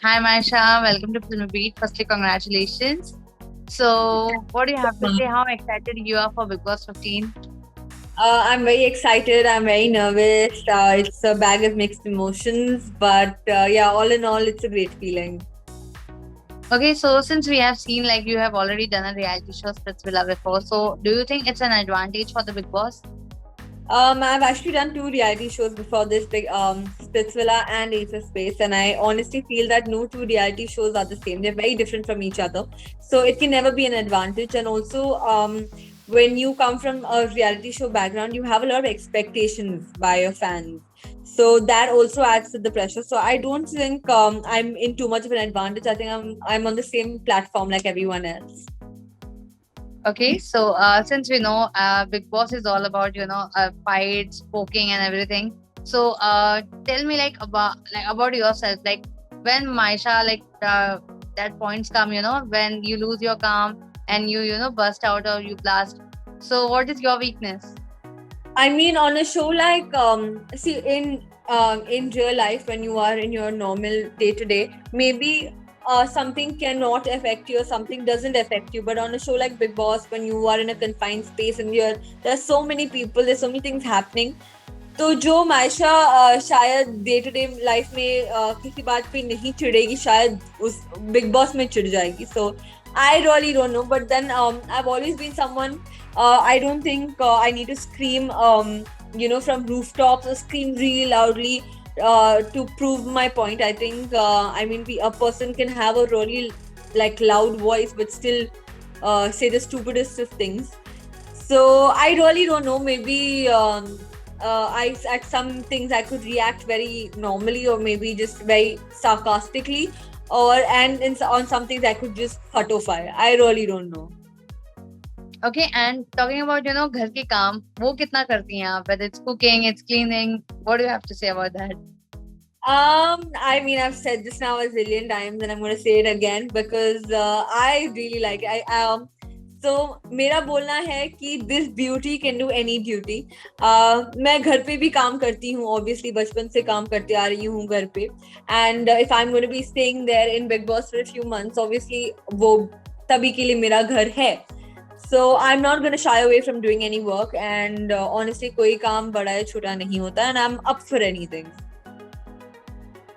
Hi, Maisha. Welcome to Film Beat. Firstly, congratulations. So, what do you have to say? How excited you are for Big Boss 15? I'm very excited. I'm very nervous. It's a bag of mixed emotions, but yeah, all in all, it's a great feeling. Okay, so since we have seen like you have already done a reality show Splitsvilla before, so do you think it's an advantage for the Big Boss? I've actually done two reality shows before this, big Splitsvilla and Ace of Space, and I honestly feel that no two reality shows are the same. They're very different from each other, so it can never be an advantage. And also, when you come from a reality show background, you have a lot of expectations by your fans. So that also adds to the pressure. So I don't think I'm in too much of an advantage. I think I'm on the same platform like everyone else. Okay, so since we know Big Boss is all about fights, poking, and everything. So tell me like about yourself. Like when Maisha that points come, when you lose your calm and you bust out or you blast. So what is your weakness? I mean, on a show like see in real life when you are in your normal day to day, maybe something cannot affect you or something doesn't affect you. But on a show like Big Boss, when you are in a confined space and there's so many people, there's so many things happening. तो जो मायशा शायद day to day life में किसी बात पे नहीं चिढ़ेगी शायद उस बिग बॉस में चिढ़ जाएगी so I really don't know but then I have always been someone I don't think I need to scream, from rooftops or scream really loudly to prove my point. I think, I mean, a person can have a really like loud voice but still say the stupidest of things. So I really don't know. Maybe I at some things I could react very normally, or maybe just very sarcastically, on some things I could just photophile. I really don't know. Okay, and talking about घर के काम वो कितना करती हैं आप? Whether it's cooking, it's cleaning. What do you have to say about that? I mean, I've said this now a zillion times, and I'm going to say it again because I really like it. So मेरा बोलना है कि this beauty can do any duty. मैं घर पे भी काम करती हूँ, obviously बचपन से काम करते आ रही हूँ घर पे. And if I'm going to be staying there in Big Boss for a few months, obviously वो तभी के लिए मेरा घर है. So I'm not going to shy away from doing any work. And honestly, कोई काम बड़ा या छोटा नहीं होता, and I'm up for anything.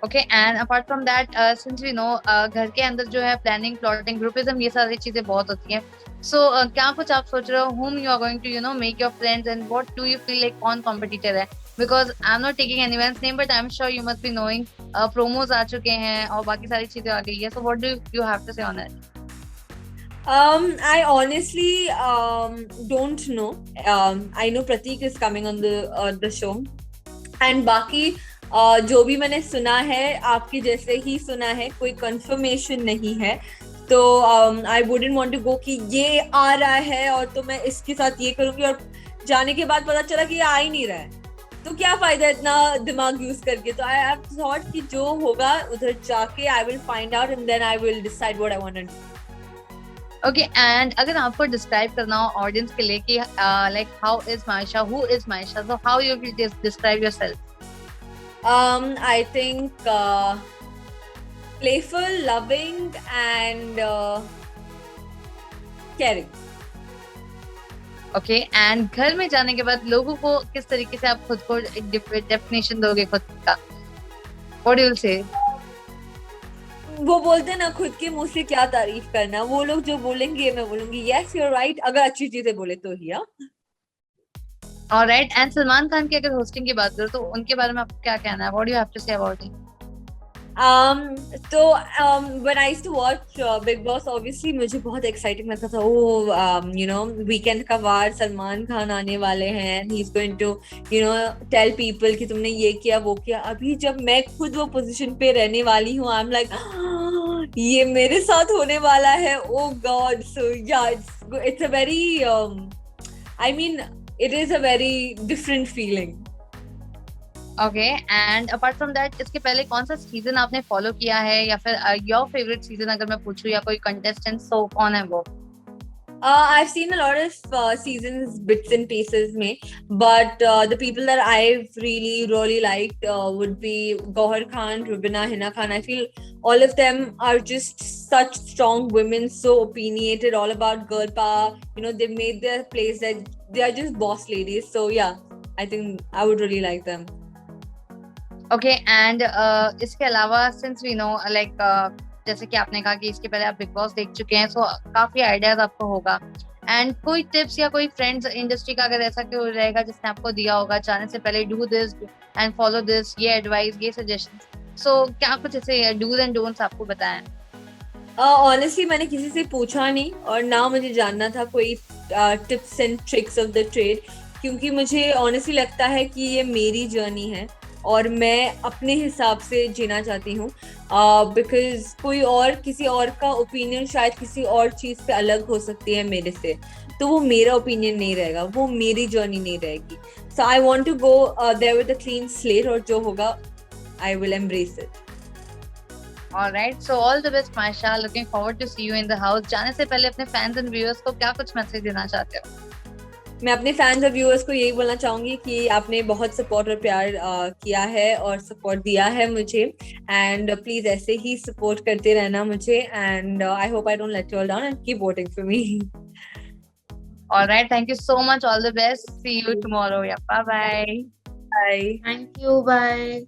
Okay and apart from that since we know घर के अंदर जो है प्लानिंग प्लॉटिंग ग्रुपिज्म ये सारी चीजें बहुत होती हैं सो क्या कुछ आप सोच रहे हो whom you are going to make your friends and what do you feel like कौन competitor है because I'm not taking anyone's name but I'm sure you must be knowing promos आ चुके हैं और बाकी सारी चीजें आ गई है so what do you have to say on it? I honestly don't know. I know Pratik is coming on the show, and बाकी जो भी मैंने सुना है आपके जैसे ही सुना है कोई कंफर्मेशन नहीं है तो I wouldn't want to go कि ये आ रहा है और तो मैं इसके साथ ये करूंगी और जाने के बाद पता चला कि ये आ ही नहीं रहा है तो क्या फायदा इतना दिमाग यूज करके तो आई हैव थॉट कि जो होगा उधर जाके I will find out and then I will decide what I want to do okay and अगर आपको डिस्क्राइब करना हो ऑडियंस के लिए कि like how is Maisha who is Maisha so how you will describe yourself? I think playful, loving, and caring. Okay and घर में जाने के बाद लोगों को किस तरीके से आप खुद को एक डेफिनेशन दोगे खुद का? What you will say? वो बोलते हैं ना खुद के मुंह से क्या तारीफ करना वो लोग जो बोलेंगे मैं बोलूंगी यस यू आर राइट अगर अच्छी चीजें बोले तो ही ऑलराइट एंड सलमान खान की अगर होस्टिंग की बात करो तो उनके बारे में आपको क्या कहना है? What do you have to say about it? तो when I used to watch Big Boss obviously मुझे बहुत exciting लगता था वीकेंड का वार सलमान खान आने वाले हैं he is going to tell people कि तुमने ये किया वो किया अभी जब मैं खुद वो पोजीशन पे रहने वाली हूँ I'm like ये मेरे साथ होने वाला है oh God so yeah it's a very I mean it is a very different feeling. Okay and apart from that इसके पहले कौन सा सीजन आपने फॉलो किया है या फिर योर फेवरेट सीजन अगर मैं पूछूं या कोई कंटेस्टेंट तो कौन है वो? I've seen a lot of seasons, bits and pieces, में, but the people that I've really liked would be Gauhar Khan, Rubina, Hina Khan. I feel all of them are just such strong women, so opinionated, all about girl power. You know, they've made their place that they are just boss ladies. So yeah, I think I would really like them. Okay and इसके अलावा since we know like जैसे कि आपने कहा कि इसके पहले आप बिग बॉस देख चुके हैं, सो काफी आइडियाज आपको होगा, एंड कोई टिप्स या कोई फ्रेंड्स इंडस्ट्री का अगर ऐसा कोई रहेगा जिसने आपको दिया होगा जाने से पहले, do this and follow this, ये एडवाइस, ये सजेशन, सो क्या कुछ ऐसे डूज एंड डोंट्स आपको बताएं? ऑनेस्टली मैंने किसी से पूछा नहीं और ना मुझे जानना था कोई tips and tricks of the trade, क्योंकि मुझे ऑनेस्टली लगता है कि ये मेरी जर्नी है और मैं अपने हिसाब से जीना चाहती हूँ, बिकॉज कोई और किसी और का ओपिनियन शायद किसी और चीज़ पे अलग हो सकती है मेरे से, तो वो मेरा ओपिनियन नहीं रहेगा, वो मेरी जर्नी नहीं रहेगी. So I want to go there with a clean slate और जो होगा I will embrace it. Alright, so all the best Maisha, looking forward to see you in the house. जाने से पहले अपने फैंस एंड व्यूअर्स को क्या कुछ मैसेज देना चाहते हो? मैं अपने फैंस और व्यूअर्स को यही बोलना चाहूंगी कि आपने बहुत सपोर्ट और प्यार किया है और सपोर्ट दिया है मुझे, एंड प्लीज ऐसे ही सपोर्ट करते रहना मुझे, and I hope I don't let you all down and keep voting for me. Alright, thank you so much, all the best, see you tomorrow, yeah bye bye. Bye. Thank you. Bye.